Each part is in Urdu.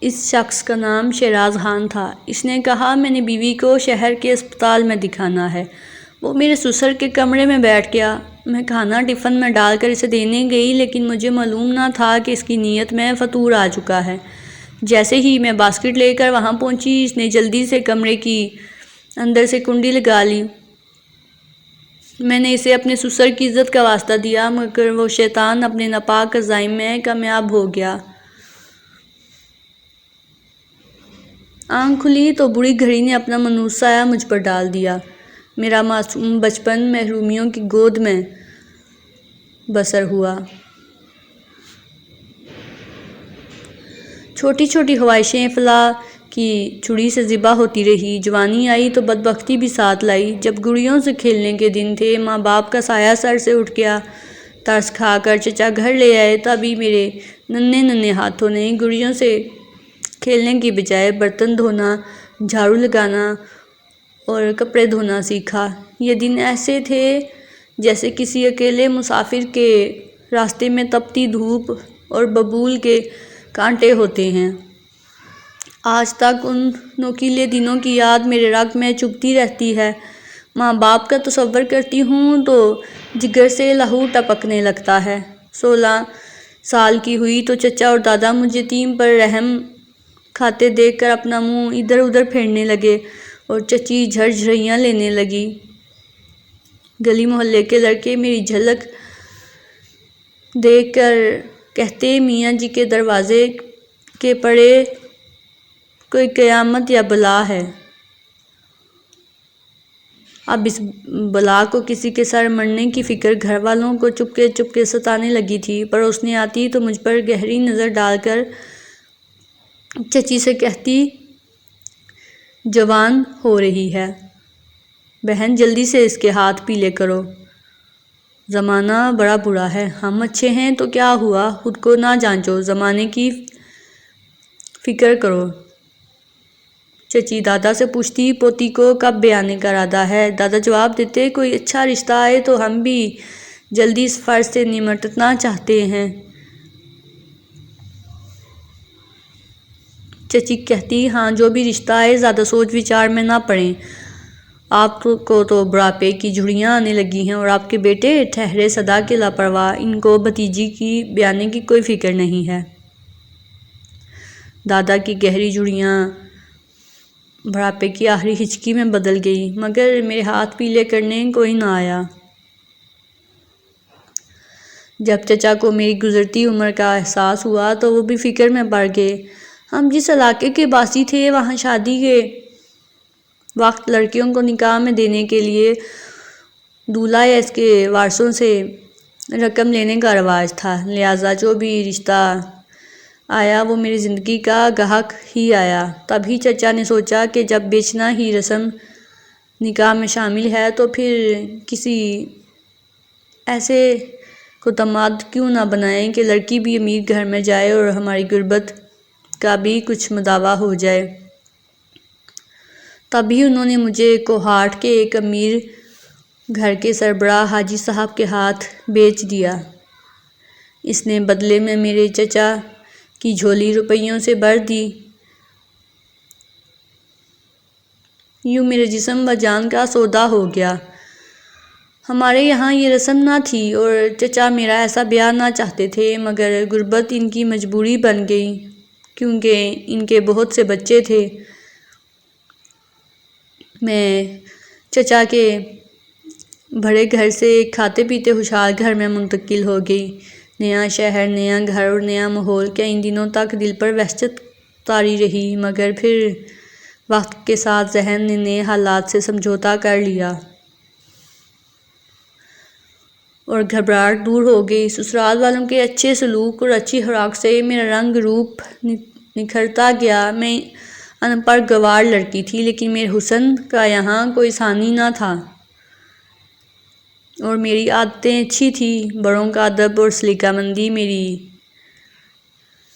اس شخص کا نام شیراز خان تھا۔ اس نے کہا میں نے بیوی کو شہر کے اسپتال میں دکھانا ہے۔ وہ میرے سسر کے کمرے میں بیٹھ گیا۔ میں کھانا ٹفن میں ڈال کر اسے دینے گئی، لیکن مجھے معلوم نہ تھا کہ اس کی نیت میں فطور آ چکا ہے۔ جیسے ہی میں باسکٹ لے کر وہاں پہنچی، اس نے جلدی سے کمرے کی اندر سے کنڈی لگا لی۔ میں نے اسے اپنے سسر کی عزت کا واسطہ دیا، مگر وہ شیطان اپنے ناپاک عزائم میں کامیاب ہو گیا۔ آنکھ کھلی تو بوڑھی گھڑی نے اپنا منحوس سایہ مجھ پر ڈال دیا۔ میرا معصوم بچپن محرومیوں کی گود میں بسر ہوا۔ چھوٹی چھوٹی خواہشیں فلاح کی چھری سے ذبح ہوتی رہی۔ جوانی آئی تو بدبختی بھی ساتھ لائی۔ جب گڑیوں سے کھیلنے کے دن تھے، ماں باپ کا سایہ سر سے اٹھ گیا۔ ترس کھا کر چچا گھر لے آئے۔ تبھی میرے ننھے ننھے ہاتھوں نے گڑیوں سے کھیلنے کی بجائے برتن دھونا، جھاڑو لگانا اور کپڑے دھونا سیکھا۔ یہ دن ایسے تھے جیسے کسی اکیلے مسافر کے راستے میں تپتی دھوپ اور ببول کے کانٹے ہوتے ہیں۔ آج تک ان نوکیلے دنوں کی یاد میرے رگ میں چبھتی رہتی ہے۔ ماں باپ کا تصور کرتی ہوں تو جگر سے لہو ٹپکنے لگتا ہے۔ 16 سال کی ہوئی تو چچا اور دادا مجھے یتیم پر رحم کھاتے دیکھ کر اپنا منہ ادھر ادھر پھیرنے لگے اور چچی جھرجھریاں لینے لگی۔ گلی محلے کے لڑکے میری جھلک دیکھ کر کہتے میاں جی کے دروازے کے پڑے کوئی قیامت یا بلا ہے۔ اب اس بلا کو کسی کے سر مرنے کی فکر گھر والوں کو چپکے چپکے ستانے لگی تھی۔ پڑوسنیں آتی تو مجھ پر گہری نظر ڈال کر چچی سے کہتی جوان ہو رہی ہے بہن، جلدی سے اس کے ہاتھ پیلے کرو، زمانہ بڑا برا ہے۔ ہم اچھے ہیں تو کیا ہوا، خود کو نہ جانچو، زمانے کی فکر کرو۔ چچی دادا سے پوچھتی پوتی کو کب بیانے کا ارادہ ہے۔ دادا جواب دیتے کوئی اچھا رشتہ آئے تو ہم بھی جلدی اس فرض سے نمٹنا چاہتے ہیں۔ چچی کہتی ہاں جو بھی رشتہ آئے زیادہ سوچ وچار میں نہ پڑیں، آپ کو تو بڑھاپے کی جھڑیاں آنے لگی ہیں اور آپ کے بیٹے ٹھہرے سدا کے لاپرواہ، ان کو بھتیجی کی بیانے کی کوئی فکر نہیں ہے۔ دادا کی گہری جھڑیاں بڑھاپے کی آخری ہچکی میں بدل گئی، مگر میرے ہاتھ پیلے کرنے کوئی نہ آیا۔ جب چچا کو میری گزرتی عمر کا احساس ہوا تو وہ بھی فکر میں پڑ گئے۔ ہم جس علاقے کے باسی تھے وہاں شادی کے وقت لڑکیوں کو نکاح میں دینے کے لیے دولہا یا اس کے وارثوں سے رقم لینے کا رواج تھا، لہٰذا جو بھی رشتہ آیا وہ میری زندگی کا گاہک ہی آیا۔ تبھی چچا نے سوچا کہ جب بیچنا ہی رسم نکاح میں شامل ہے تو پھر کسی ایسے کو داماد کیوں نہ بنائیں کہ لڑکی بھی امیر گھر میں جائے اور ہماری غربت کا بھی کچھ مداوع ہو جائے۔ تبھی انہوں نے مجھے کوہاٹ کے ایک امیر گھر کے سربراہ حاجی صاحب کے ہاتھ بیچ دیا۔ اس نے بدلے میں میرے چچا کی جھولی روپیوں سے بھر دی۔ یوں میرے جسم و جان کا سودا ہو گیا۔ ہمارے یہاں یہ رسم نہ تھی اور چچا میرا ایسا بیاہ نہ چاہتے تھے، مگر غربت ان کی مجبوری بن گئی کیونکہ ان کے بہت سے بچے تھے۔ میں چچا کے بڑے گھر سے ایک کھاتے پیتے خوشحال گھر میں منتقل ہو گئی۔ نیا شہر، نیا گھر اور نیا ماحول، کئی دنوں تک دل پر وحشت طاری رہی، مگر پھر وقت کے ساتھ ذہن نے نئے حالات سے سمجھوتا کر لیا اور گھبراہٹ دور ہو گئی۔ سسرال والوں کے اچھے سلوک اور اچھی خوراک سے میرا رنگ روپ نکھرتا گیا۔ میں ان پڑھ گنوار لڑکی تھی، لیکن میرے حسن کا یہاں کوئی ثانی نہ تھا اور میری عادتیں اچھی تھیں۔ بڑوں کا ادب اور سلیقہ مندی میری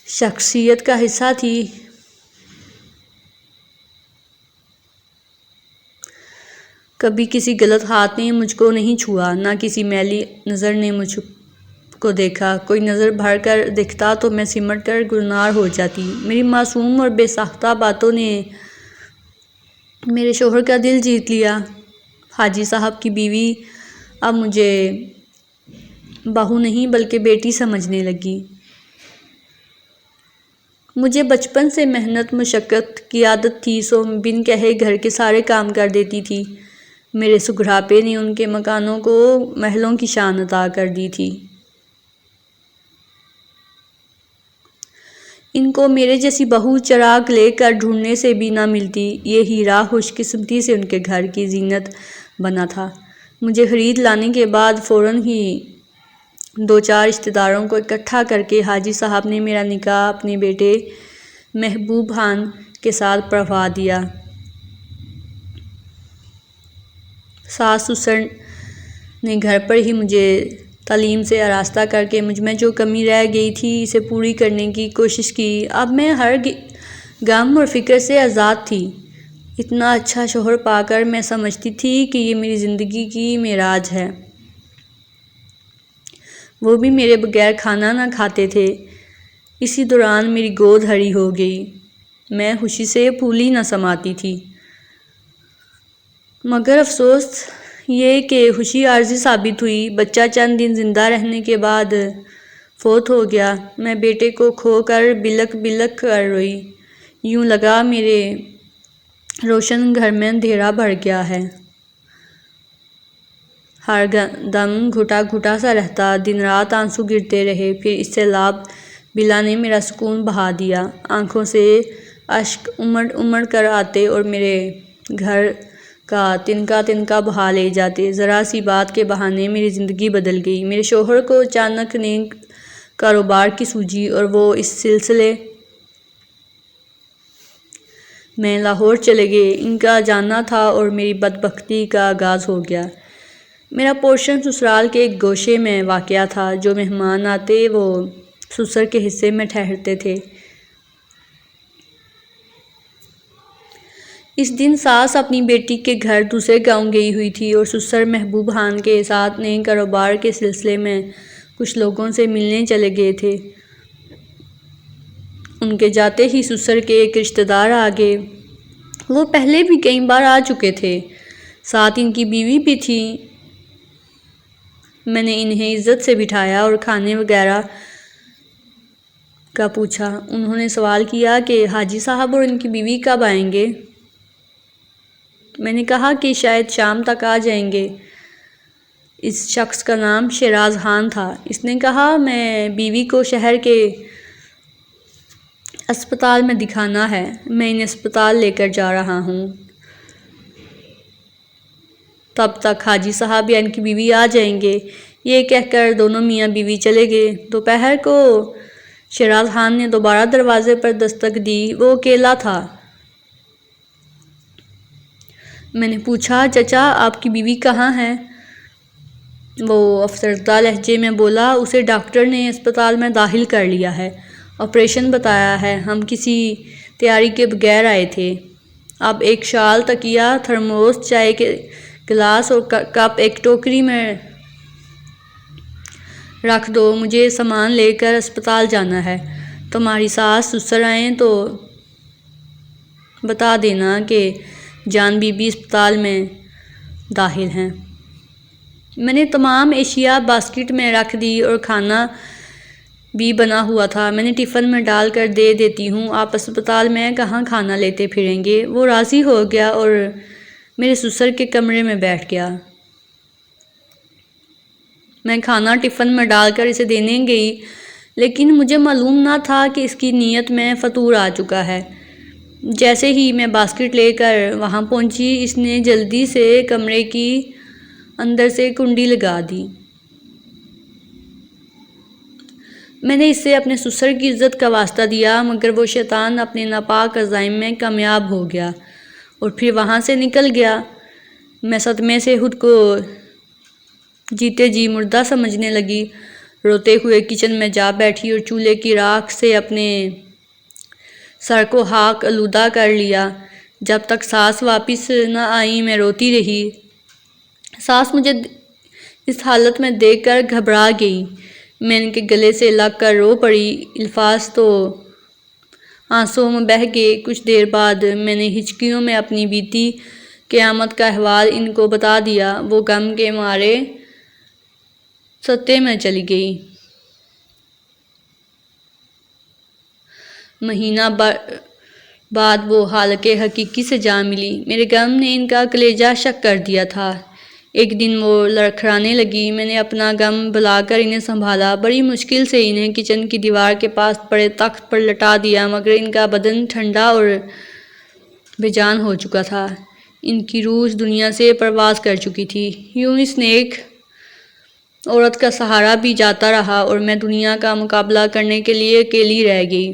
شخصیت کا حصہ تھی۔ کبھی کسی غلط ہاتھ نے مجھ کو نہیں چھوا، نہ کسی میلی نظر نے مجھ کو دیکھا۔ کوئی نظر بھر کر دیکھتا تو میں سمٹ کر گلنار ہو جاتی۔ میری معصوم اور بے ساختہ باتوں نے میرے شوہر کا دل جیت لیا۔ حاجی صاحب کی بیوی اب مجھے بہو نہیں بلکہ بیٹی سمجھنے لگی۔ مجھے بچپن سے محنت مشقت کی عادت تھی، سو بن کہے گھر کے سارے کام کر دیتی تھی۔ میرے سگھڑاپے نے ان کے مکانوں کو محلوں کی شان عطا کر دی تھی۔ ان کو میرے جیسی بہو چراغ لے کر ڈھونڈنے سے بھی نہ ملتی۔ یہ ہیرا خوش قسمتی سے ان کے گھر کی زینت بنا تھا۔ مجھے خرید لانے کے بعد فوراً ہی 2-4 رشتہ داروں کو اکٹھا کر کے حاجی صاحب نے میرا نکاح اپنے بیٹے محبوب خان کے ساتھ پڑھوا دیا۔ ساس سسر نے گھر پر ہی مجھے تعلیم سے آراستہ کر کے مجھ میں جو کمی رہ گئی تھی اسے پوری کرنے کی کوشش کی۔ اب میں ہر غم اور فکر سے آزاد تھی۔ اتنا اچھا شوہر پا کر میں سمجھتی تھی کہ یہ میری زندگی کی معراج ہے۔ وہ بھی میرے بغیر کھانا نہ کھاتے تھے۔ اسی دوران میری گود ہری ہو گئی۔ میں خوشی سے پھولی نہ سماتی تھی۔ مگر افسوس یہ کہ خوشی عارضی ثابت ہوئی۔ بچہ چند دن زندہ رہنے کے بعد فوت ہو گیا۔ میں بیٹے کو کھو کر بلک بلک کر روئی۔ یوں لگا میرے روشن گھر میں اندھیرا بڑھ گیا ہے۔ ہر دم گھٹا گھٹا سا رہتا، دن رات آنسو گرتے رہے۔ پھر اس سیلاب بلا نے میرا سکون بہا دیا۔ آنکھوں سے اشک امڑ امڑ کر آتے اور میرے گھر کا تنکا تنکا بہا لے جاتے۔ ذرا سی بات کے بہانے میری زندگی بدل گئی۔ میرے شوہر کو اچانک نیک کاروبار کی سوجی اور وہ اس سلسلے میں لاہور چلے گئے۔ ان کا جانا تھا اور میری بدبختی کا آغاز ہو گیا۔ میرا پورشن سسرال کے ایک گوشے میں واقع تھا۔ جو مہمان آتے وہ سسر کے حصے میں ٹھہرتے تھے۔ اس دن ساس اپنی بیٹی کے گھر دوسرے گاؤں گئی ہوئی تھی اور سسر محبوب خان کے ساتھ نئے کاروبار کے سلسلے میں کچھ لوگوں سے ملنے چلے گئے تھے۔ ان کے جاتے ہی سسر کے ایک رشتہ دار آ گئے۔ وہ پہلے بھی کئی بار آ چکے تھے، ساتھ ان کی بیوی بھی تھی۔ میں نے انہیں عزت سے بٹھایا اور کھانے وغیرہ کا پوچھا۔ انہوں نے سوال کیا کہ حاجی صاحب اور ان کی بیوی کب آئیں گے؟ میں نے کہا کہ شاید شام تک آ جائیں گے۔ اس شخص کا نام شیراز خان تھا۔ اس نے کہا میں بیوی کو شہر کے اسپتال میں دکھانا ہے، میں انہیں اسپتال لے کر جا رہا ہوں۔ تب تک حاجی صاحب یا ان کی بیوی آ جائیں گے۔ یہ کہہ کر دونوں میاں بیوی چلے گئے۔ دوپہر کو شیراز خان نے دوبارہ دروازے پر دستک دی۔ وہ اکیلا تھا۔ میں نے پوچھا چچا آپ کی بیوی کہاں ہے؟ وہ افسردہ لہجے میں بولا اسے ڈاکٹر نے اسپتال میں داخل کر لیا ہے، آپریشن بتایا ہے، ہم کسی تیاری کے بغیر آئے تھے۔ اب ایک شال، تکیہ، تھرموس، چائے کے گلاس اور کپ ایک ٹوکری میں رکھ دو، مجھے سامان لے کر اسپتال جانا ہے۔ تمہاری ساس سسر آئیں تو بتا دینا کہ جان بی بی اسپتال میں داخل ہیں۔ میں نے تمام اشیاء باسکٹ میں رکھ دی اور کھانا بھی بنا ہوا تھا۔ میں نے ٹفن میں ڈال کر دے دیتی ہوں، آپ اسپتال میں کہاں کھانا لیتے پھریں گے؟ وہ راضی ہو گیا اور میرے سسر کے کمرے میں بیٹھ گیا۔ میں کھانا ٹفن میں ڈال کر اسے دینے گئی، لیکن مجھے معلوم نہ تھا کہ اس کی نیت میں فطور آ چکا ہے۔ جیسے ہی میں باسکٹ لے کر وہاں پہنچی، اس نے جلدی سے کمرے کی اندر سے کنڈی لگا دی۔ میں نے اس سے اپنے سسر کی عزت کا واسطہ دیا، مگر وہ شیطان اپنے ناپاک عزائم میں کامیاب ہو گیا اور پھر وہاں سے نکل گیا۔ میں صدمے سے خود کو جیتے جی مردہ سمجھنے لگی۔ روتے ہوئے کچن میں جا بیٹھی اور چولہے کی راکھ سے اپنے سر کو خاک آلودہ کر لیا۔ جب تک ساس واپس نہ آئی میں روتی رہی۔ ساس مجھے اس حالت میں دیکھ کر گھبرا گئی۔ میں ان کے گلے سے لگ کر رو پڑی۔ الفاظ تو آنسوؤں میں بہہ گئے۔ کچھ دیر بعد میں نے ہچکیوں میں اپنی بیتی قیامت کا احوال ان کو بتا دیا۔ وہ غم کے مارے ستے میں چلی گئی۔ مہینہ بعد وہ حالق حقیقی سے جا ملی۔ میرے غم نے ان کا کلیجہ شک کر دیا تھا۔ ایک دن وہ لڑکھڑانے لگی۔ میں نے اپنا غم بھلا کر انہیں سنبھالا۔ بڑی مشکل سے انہیں کچن کی دیوار کے پاس پڑے تخت پر لٹا دیا، مگر ان کا بدن ٹھنڈا اور بے جان ہو چکا تھا۔ ان کی روح اس دنیا سے پرواز کر چکی تھی۔ یوں اس نیک عورت کا سہارا بھی جاتا رہا اور میں دنیا کا مقابلہ کرنے کے لیے اکیلی رہ گئی۔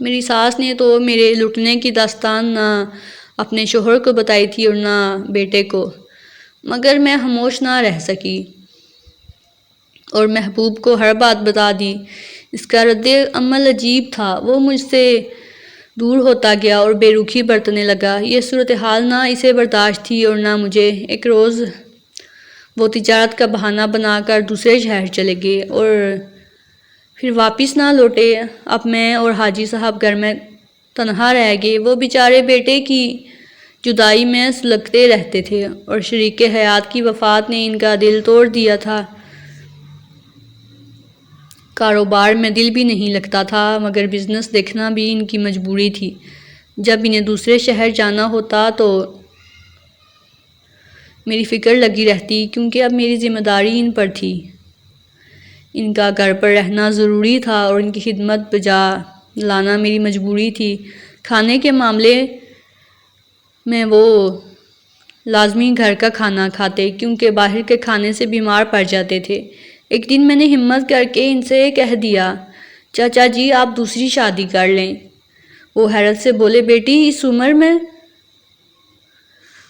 میری ساس نے تو میرے لٹنے کی داستان نہ اپنے شوہر کو بتائی تھی اور نہ بیٹے کو، مگر میں خاموش نہ رہ سکی اور محبوب کو ہر بات بتا دی۔ اس کا رد عمل عجیب تھا۔ وہ مجھ سے دور ہوتا گیا اور بے رخی برتنے لگا۔ یہ صورتحال نہ اسے برداشت تھی اور نہ مجھے۔ ایک روز وہ تجارت کا بہانہ بنا کر دوسرے شہر چلے گئے اور پھر واپس نہ لوٹے۔ اب میں اور حاجی صاحب گھر میں تنہا رہ گئے۔ وہ بیچارے بیٹے کی جدائی میں سلگتے رہتے تھے اور شریک حیات کی وفات نے ان کا دل توڑ دیا تھا۔ کاروبار میں دل بھی نہیں لگتا تھا، مگر بزنس دیکھنا بھی ان کی مجبوری تھی۔ جب انہیں دوسرے شہر جانا ہوتا تو میری فکر لگی رہتی، کیونکہ اب میری ذمہ داری ان پر تھی۔ ان کا گھر پر رہنا ضروری تھا اور ان کی خدمت بجا لانا میری مجبوری تھی۔ کھانے کے معاملے میں وہ لازمی گھر کا کھانا کھاتے، کیونکہ باہر کے کھانے سے بیمار پڑ جاتے تھے۔ ایک دن میں نے ہمت کر کے ان سے کہہ دیا، چاچا جی آپ دوسری شادی کر لیں۔ وہ حیرت سے بولے، بیٹی اس عمر میں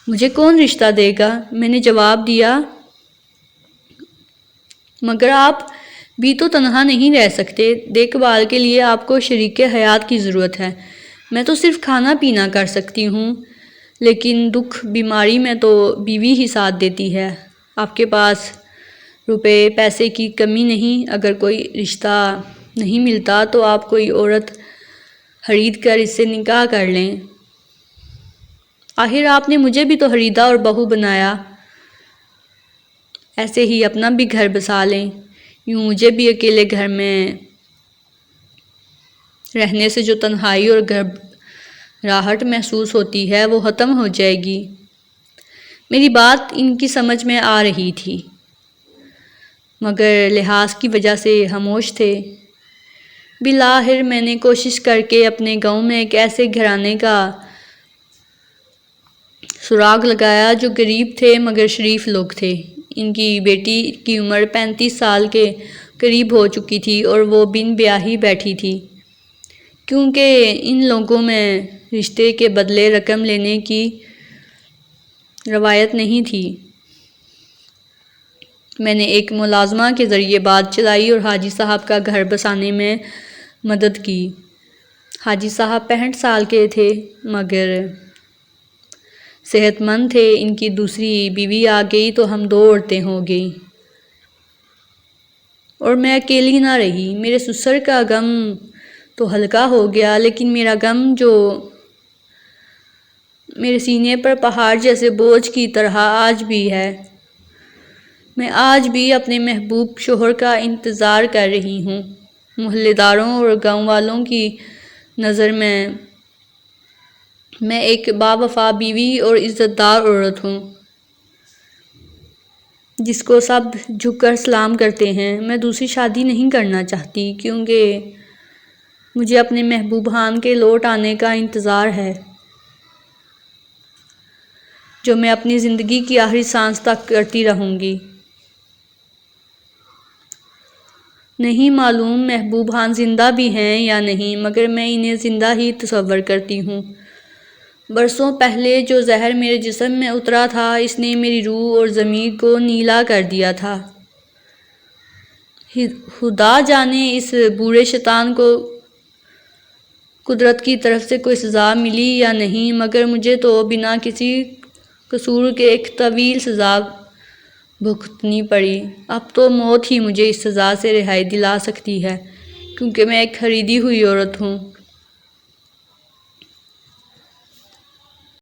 مجھے کون رشتہ دے گا؟ میں نے جواب دیا، مگر آپ بھی تو تنہا نہیں رہ سکتے۔ دیکھ بھال کے لیے آپ کو شریک حیات کی ضرورت ہے۔ میں تو صرف کھانا پینا کر سکتی ہوں، لیکن دکھ بیماری میں تو بیوی ہی ساتھ دیتی ہے۔ آپ کے پاس روپے پیسے کی کمی نہیں، اگر کوئی رشتہ نہیں ملتا تو آپ کوئی عورت خرید کر اس سے نکاح کر لیں۔ آخر آپ نے مجھے بھی تو خریدا اور بہو بنایا، ایسے ہی اپنا بھی گھر بسا لیں۔ یوں مجھے بھی اکیلے گھر میں رہنے سے جو تنہائی اور گھبراہٹ محسوس ہوتی ہے وہ ختم ہو جائے گی۔ میری بات ان کی سمجھ میں آ رہی تھی، مگر لحاظ کی وجہ سے خاموش تھے۔ بالآخر میں نے کوشش کر کے اپنے گاؤں میں ایک ایسے گھرانے کا سراغ لگایا جو غریب تھے مگر شریف لوگ تھے۔ ان کی بیٹی کی عمر 35 سال کے قریب ہو چکی تھی اور وہ بن بیاہی بیٹھی تھی، کیونکہ ان لوگوں میں رشتے کے بدلے رقم لینے کی روایت نہیں تھی۔ میں نے ایک ملازمہ کے ذریعے بات چلائی اور حاجی صاحب کا گھر بسانے میں مدد کی۔ حاجی صاحب 65 سال کے تھے مگر صحت مند تھے۔ ان کی دوسری بیوی آ گئی تو ہم 2 عورتیں ہو گئیں اور میں اکیلی نہ رہی۔ میرے سسر کا غم تو ہلکا ہو گیا، لیکن میرا غم جو میرے سینے پر پہاڑ جیسے بوجھ کی طرح آج بھی ہے۔ میں آج بھی اپنے محبوب شوہر کا انتظار کر رہی ہوں۔ محلے داروں اور گاؤں والوں کی نظر میں ایک باوفا بیوی اور عزت دار عورت ہوں، جس کو سب جھک کر سلام کرتے ہیں۔ میں دوسری شادی نہیں کرنا چاہتی، کیونکہ مجھے اپنے محبوب خان کے لوٹ آنے کا انتظار ہے، جو میں اپنی زندگی کی آخری سانس تک کرتی رہوں گی۔ نہیں معلوم محبوب خان زندہ بھی ہیں یا نہیں، مگر میں انہیں زندہ ہی تصور کرتی ہوں۔ برسوں پہلے جو زہر میرے جسم میں اترا تھا، اس نے میری روح اور ضمیر کو نیلا کر دیا تھا۔ خدا جانے اس بوڑھے شیطان کو قدرت کی طرف سے کوئی سزا ملی یا نہیں، مگر مجھے تو بنا کسی قصور کے ایک طویل سزا بھگتنی پڑی۔ اب تو موت ہی مجھے اس سزا سے رہائی دلا سکتی ہے، کیونکہ میں ایک خریدی ہوئی عورت ہوں۔